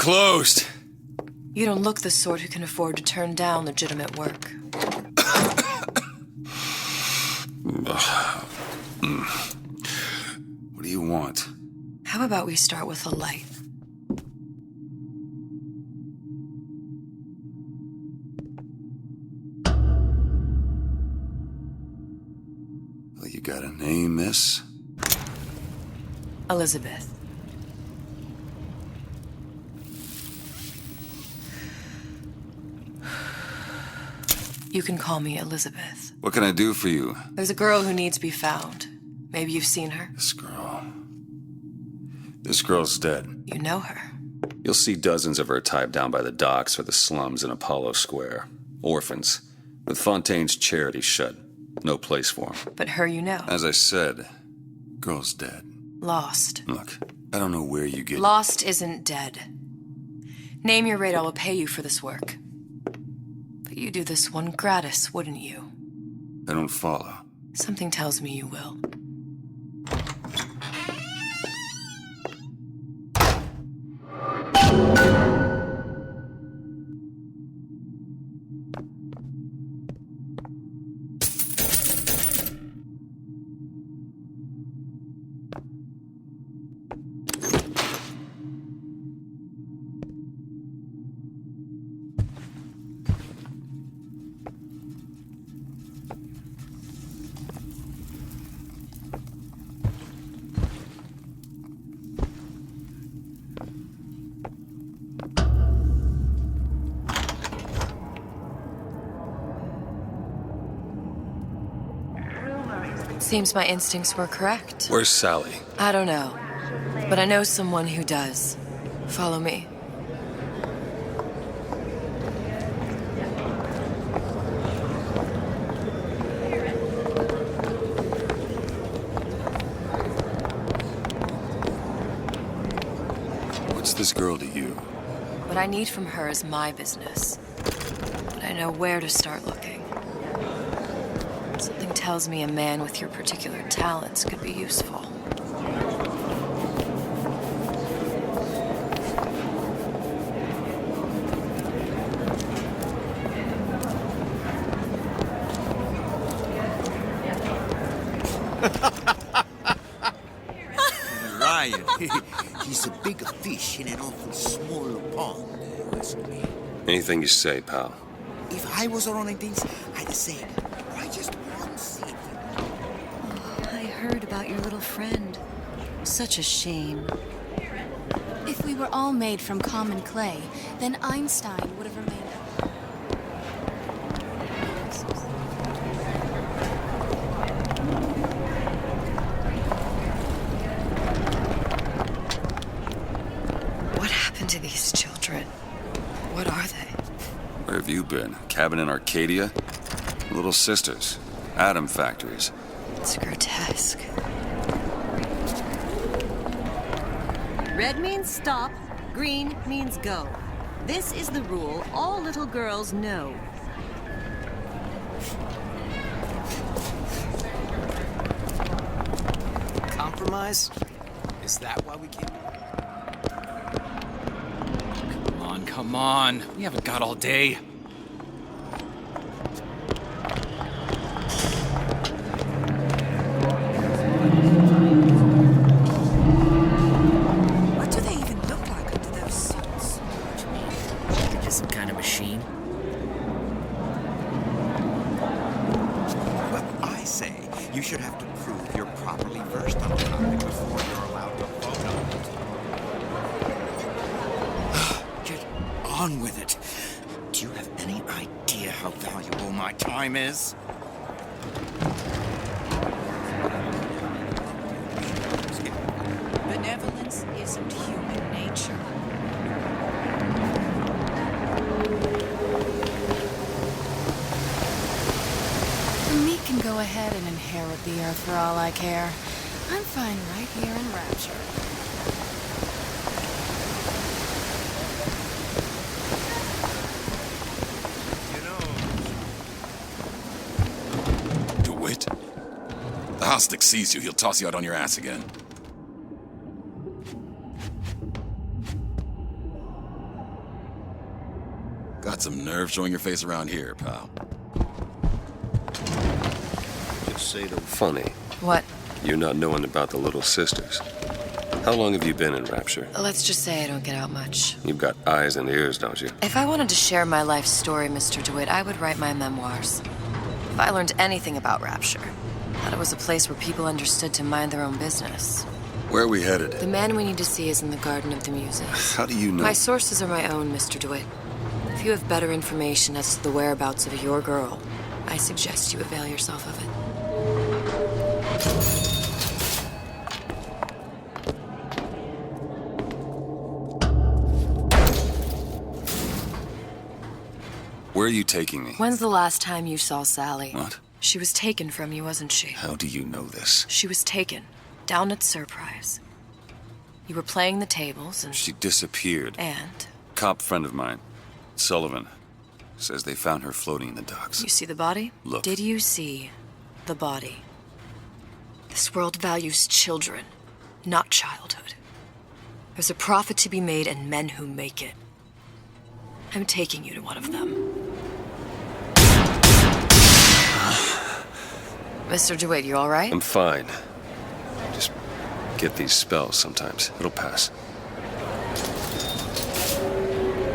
closed. You don't look the sort who can afford to turn down legitimate work. What do you want? How about we start with a light? Well, you got a name, miss? Elizabeth. You can call me Elizabeth. What can I do for you? There's a girl who needs to be found. Maybe you've seen her. This girl's dead. You know her. You'll see dozens of her tied down by the docks or the slums in Apollo Square. Orphans. With Fontaine's charity shut. No place for them. But her you know. As I said, girl's dead. Lost. Look, I don't know where you get... Lost isn't dead. Name your rate, I will pay you for this work. But you do this one gratis, wouldn't you? I don't follow. Something tells me you will. Seems my instincts were correct. Where's Sally? I don't know, but I know someone who does. Follow me. What's this girl to you? What I need from her is my business. But I know where to start looking. Something tells me a man with your particular talents could be useful. Ryan, he's a big fish in an awful small pond, me. Anything you say, pal. If I was running things, I'd say, why just one seat? I heard about your little friend. Such a shame. If we were all made from common clay, then Einstein would have remained. What happened to these children? What are they? Where have you been? Cabin in Arcadia? Little sisters. Atom factories. It's grotesque. Red means stop, green means go. This is the rule all little girls know. Compromise? Is that why we came? Come on. We haven't got all day. What do they even look like under those suits? They're just some kind of machine. Well, I say you should have to prove you're properly versed on the topic before you're allowed to vote on it. Get on with it. Do you have any idea how valuable my time is? Benevolence isn't human nature. The meat can go ahead and inherit the earth for all I care. I'm fine right here in Rapture. DeWitt? The Hostic sees you, he'll toss you out on your ass again. Got some nerve showing your face around here, pal. Just say the Funny, What? you not knowing about the Little Sisters. How long have you been in Rapture? Let's just say I don't get out much. You've got eyes and ears, don't you? If I wanted to share my life story, Mr. DeWitt, I would write my memoirs. If I learned anything about Rapture, that it was a place where people understood to mind their own business. Where are we headed? The man we need to see is in the Garden of the Muses. How do you know? My sources are my own, Mr. DeWitt. If you have better information as to the whereabouts of your girl, I suggest you avail yourself of it. Where are you taking me? When's the last time you saw Sally? What? She was taken from you, wasn't she? How do you know this? She was taken, down at Surprise. You were playing the tables and... She disappeared. And? Cop friend of mine, Sullivan, says they found her floating in the docks. You see the body? Look. Did you see the body? This world values children, not childhood. There's a profit to be made and men who make it. I'm taking you to one of them. Mr. DeWitt, you all right? I'm fine. Just get these spells sometimes. It'll pass.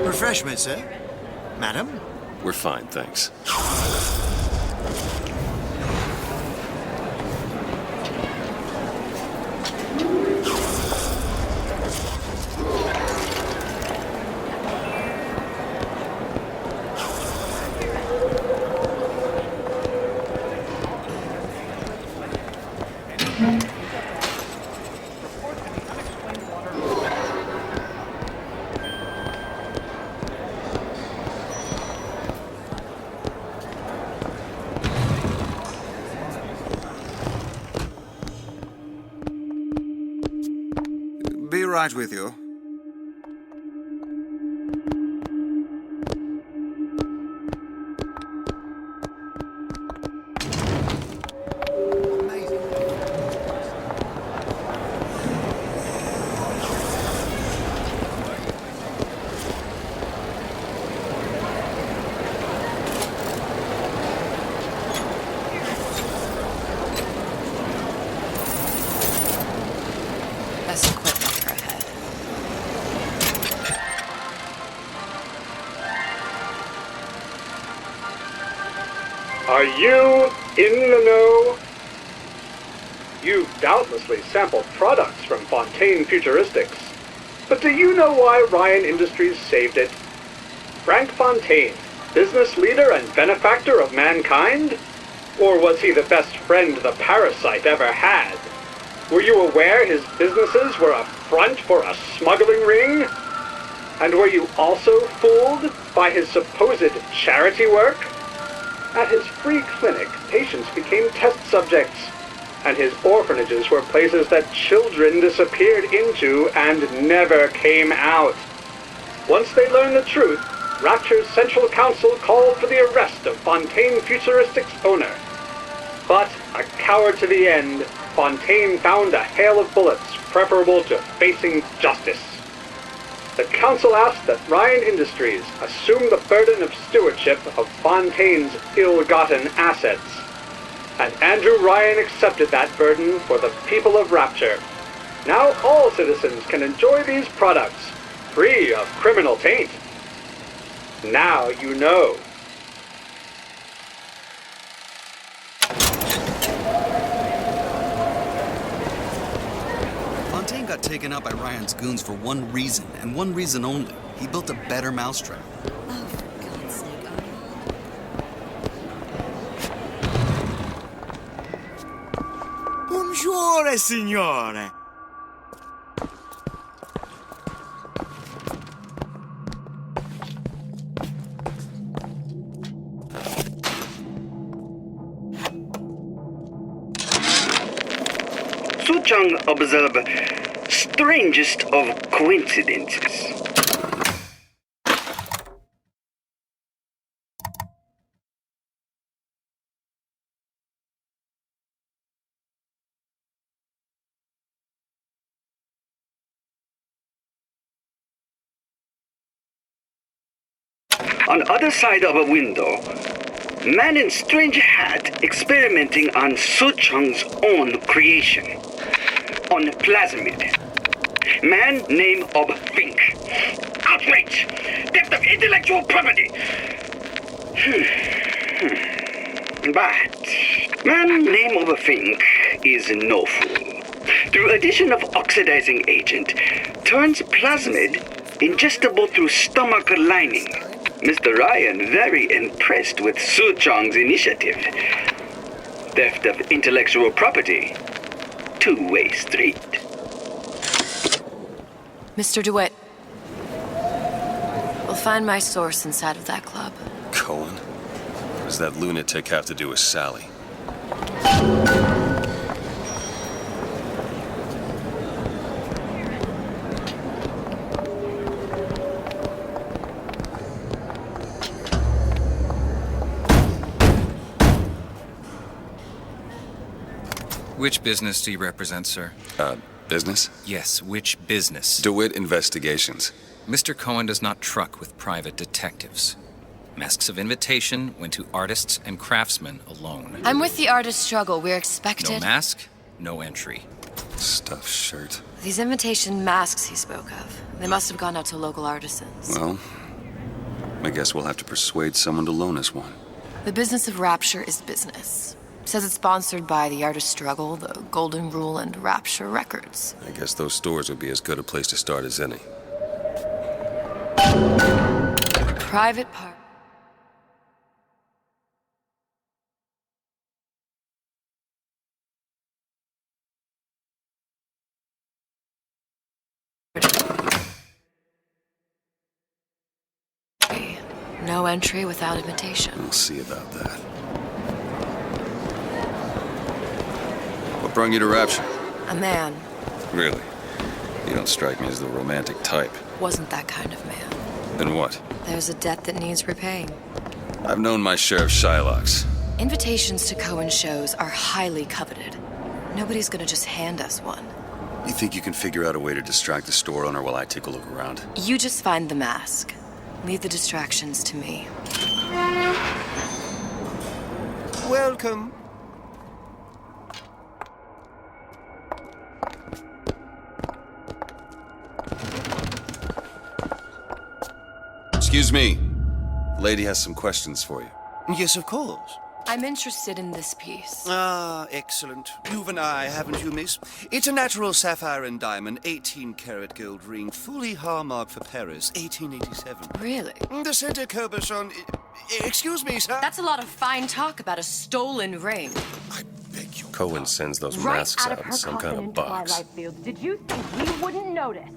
refreshment, sir. Madam? We're fine, thanks. Be right with you. Best equipment for a head. Are you in the know? You've doubtlessly sampled products from Fontaine Futuristics. But do you know why Ryan Industries saved it? Frank Fontaine, business leader and benefactor of mankind? Or was he the best friend the parasite ever had? Were you aware his businesses were a front for a smuggling ring? And were you also fooled by his supposed charity work? At his free clinic, patients became test subjects, and his orphanages were places that children disappeared into and never came out. Once they learned the truth, Rapture's Central Council called for the arrest of Fontaine Futuristics' owner. But, a coward to the end, Fontaine found a hail of bullets preferable to facing justice. The council asked that Ryan Industries assume the burden of stewardship of Fontaine's ill-gotten assets. And Andrew Ryan accepted that burden for the people of Rapture. Now all citizens can enjoy these products, free of criminal taint. Now you know. Fontaine got taken out by Ryan's goons for one reason, and one reason only. He built a better mousetrap. Oh, for God's sake, Arnold. Buongiorno, signore. Suchang observe strangest of coincidences. On other side of a window, man in strange hat experimenting on Suchong's own creation. On plasmid. Man name of Fink. Outrage! Theft of intellectual property! But man name of Fink is no fool. Through addition of oxidizing agent, turns plasmid ingestible through stomach lining. Mr. Ryan very impressed with Suchong's initiative. Theft of intellectual property. Two-way street. Mr. DeWitt, we'll find my source inside of that club. Cohen? What does that lunatic have to do with Sally? Which business do you represent, sir? Business? Yes, which business? DeWitt Investigations. Mr. Cohen does not truck with private detectives. Masks of invitation went to artists and craftsmen alone. I'm with the artist struggle. We're expected. No mask, no entry. Stuffed shirt. These invitation masks he spoke of, they must have gone out to local artisans. Well, I guess we'll have to persuade someone to loan us one. The business of Rapture is business. Says it's sponsored by the Artist Struggle, the Golden Rule, and Rapture Records. I guess those stores would be as good a place to start as any. Private part. No entry without invitation. We'll see about that. What brought you to Rapture? A man. Really? You don't strike me as the romantic type. Wasn't that kind of man. Then what? There's a debt that needs repaying. I've known my share of Shylocks. Invitations to Cohen shows are highly coveted. Nobody's gonna just hand us one. You think you can figure out a way to distract the store owner while I take a look around? You just find the mask. Leave the distractions to me. Welcome. Excuse me. The lady has some questions for you. Yes, of course. I'm interested in this piece. Ah, excellent. You've an eye, haven't you, miss? It's a natural sapphire and diamond, 18-karat gold ring, fully hallmarked for Paris, 1887. Really? The center cabochon... Excuse me, sir? That's a lot of fine talk about a stolen ring. I beg your Cohen sends those Right masks out out of in her some coffin kind in of box. Twilight Fields. Did you think we wouldn't notice?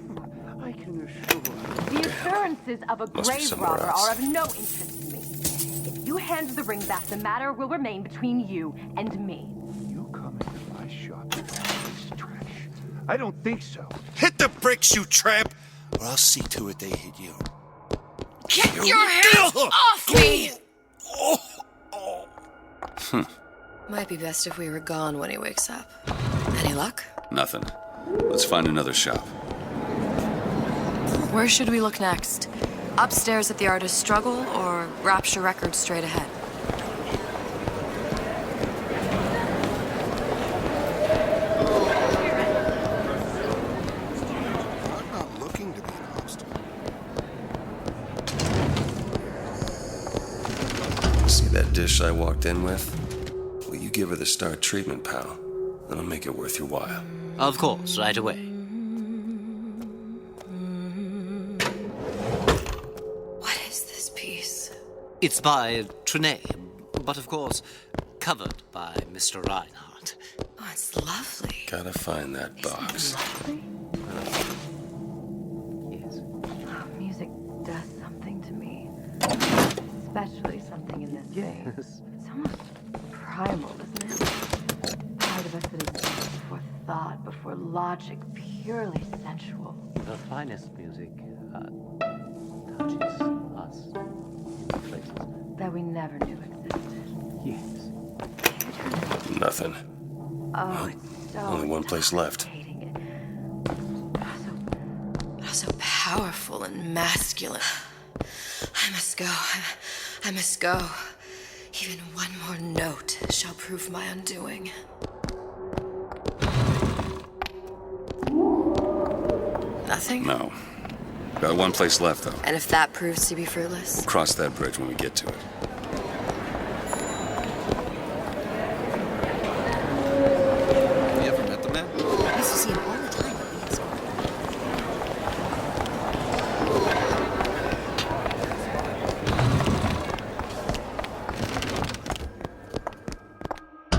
I can assure you. The assurances of a Must be grave somewhere robber else. are of no interest to me. If you hand the ring back, the matter will remain between you and me. You come into my shop with this trash? I don't think so. Hit the bricks, you tramp! Or I'll see to it they hit you. Get your hands off me! Might be best if we were gone when he wakes up. Any luck? Nothing. Let's find another shop. Where should we look next? Upstairs at the Artist Struggle, or Rapture Records straight ahead? I'm not looking to be an obstacle. See that dish I walked in with? Will you give her the star treatment, pal? Then I'll make it worth your while. Of course, right away. What is this piece? It's by Trenet, but of course, covered by Mr. Reinhardt. Oh, it's lovely. Gotta find that box. Yes. Oh, music does something to me. Especially something in this game. It's almost primal, isn't it? Part of us that exists before thought, before logic, purely sensual. The finest music touches us in places that we never knew existed. Yes. Nothing. Oh, it's so Only one place left. So powerful and masculine. I must go. I must go. Even one more note shall prove my undoing. Nothing? No. Got one place left, though. And if that proves to be fruitless? We'll cross that bridge when we get to it. You ever met the man? I used to see him all the time at BioShock.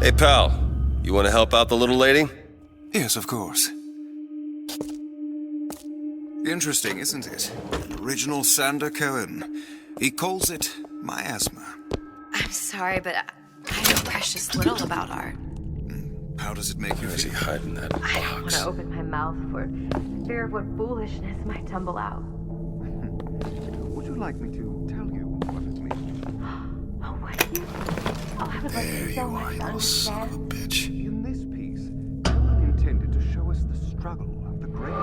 Hey, pal. You want to help out the little lady? Yes, of course. Interesting, isn't it? Original Sander Cohen. He calls it miasma. I'm sorry, but I know precious little about art. How does it make you Where is he feel? hiding that box? I don't want to open my mouth for fear of what foolishness might tumble out. Would you like me to tell you what it means? Oh, would you? Oh, I would like you so much to understand. Bitch. In this piece, Cohen intended to show us the struggle of the great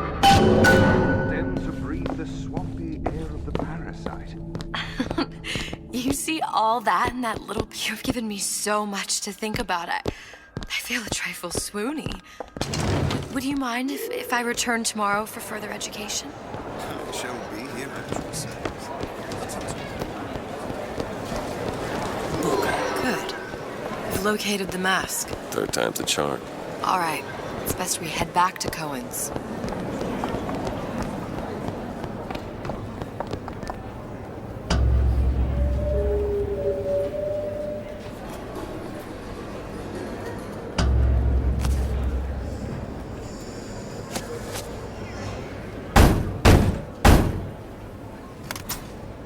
then to breathe the swampy air of the parasite. You see all that in that little... You've given me so much to think about. I feel a trifle swoony. Would you mind if I return tomorrow for further education? I shall be here at your service. Good. You've located the mask. Third time's the charm. All right. It's best we head back to Cohen's.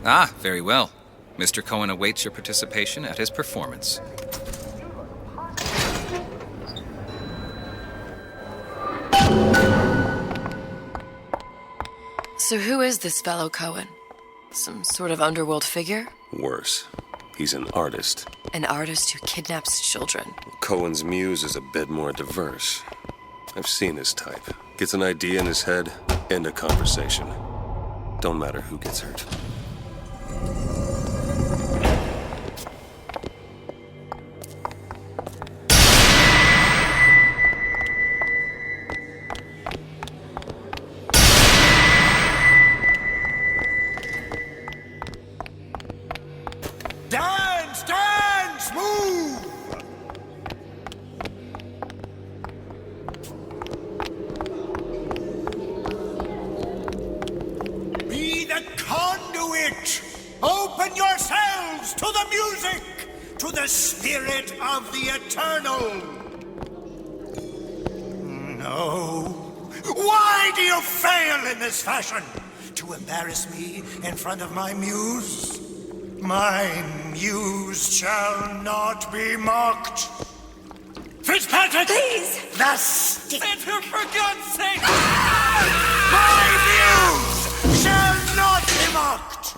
Ah, very well. Mr. Cohen awaits your participation at his performance. So who is this fellow Cohen? Some sort of underworld figure? Worse. He's an artist. An artist who kidnaps children. Cohen's muse is a bit more diverse. I've seen his type. Gets an idea in his head, end a conversation. Don't matter who gets hurt. Dance, move! Be the conduit! Open yourselves to the music, to the spirit of the eternal! No. Why do you fail in this fashion? To embarrass me in front of my muse? My muse shall not be mocked. Fitzpatrick! Please! The stick! Enter, for God's sake! My muse shall not be mocked!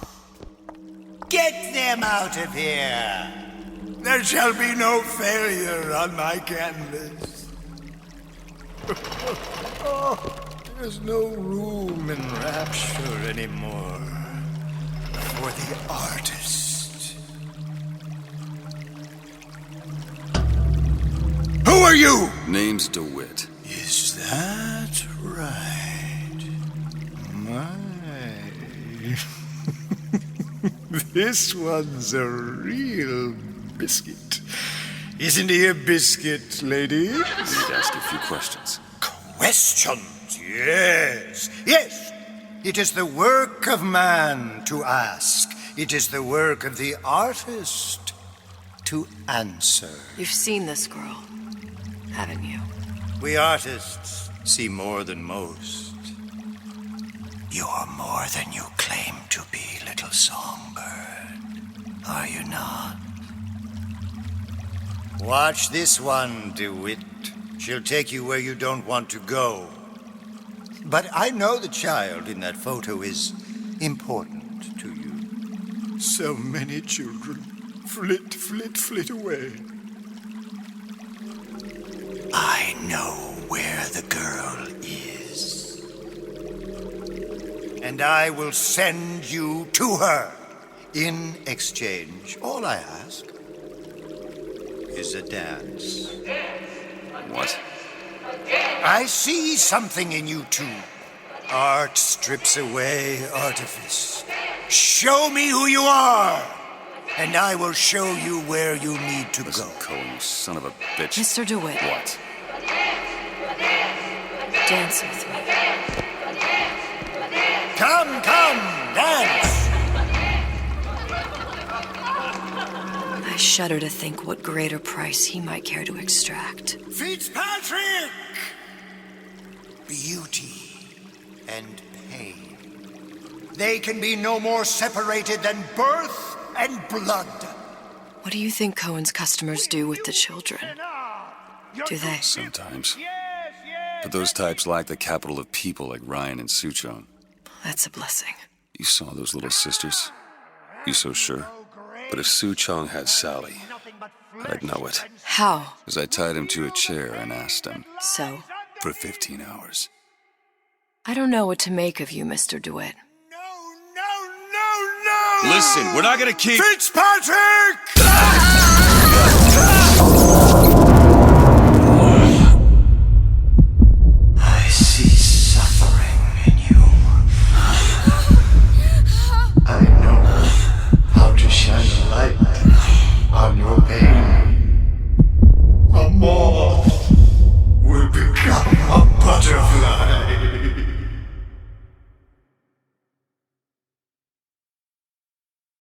Get them out of here! There shall be no failure on my canvas. Oh, there's no room in rapture anymore for the artist. Who are you? Name's DeWitt. Is that right? My. This one's a real biscuit. Isn't he a biscuit, lady? Need to ask you a few questions. Questions, yes. Yes, it is the work of man to ask. It is the work of the artist to answer. You've seen this girl, haven't you? We artists see more than most. You're more than you claim to be, little songbird. Are you not? Watch this one, DeWitt. She'll take you where you don't want to go. But I know the child in that photo is important to you. So many children flit, flit, flit away. I know where the girl is. And I will send you to her In exchange, all I ask is a dance. What? I see something in you two. Art strips away artifice. Show me who you are, and I will show you where you need to Listen, go. Cohen, you son of a bitch. Mr. DeWitt. What? Dance with me. Come, dance! I shudder to think what greater price he might care to extract. Fitzpatrick! Beauty and pain. They can be no more separated than birth and blood. What do you think Cohen's customers do with the children? Do they? Sometimes. But those types lack the capital of people like Ryan and Suchong. That's a blessing. You saw those little sisters? You so sure? But if Suchong had Sally, I'd know it. How? Because I tied him to a chair and asked him. So? For 15 hours. I don't know what to make of you, Mr. DeWitt. Listen, we're not gonna keep... Fitzpatrick!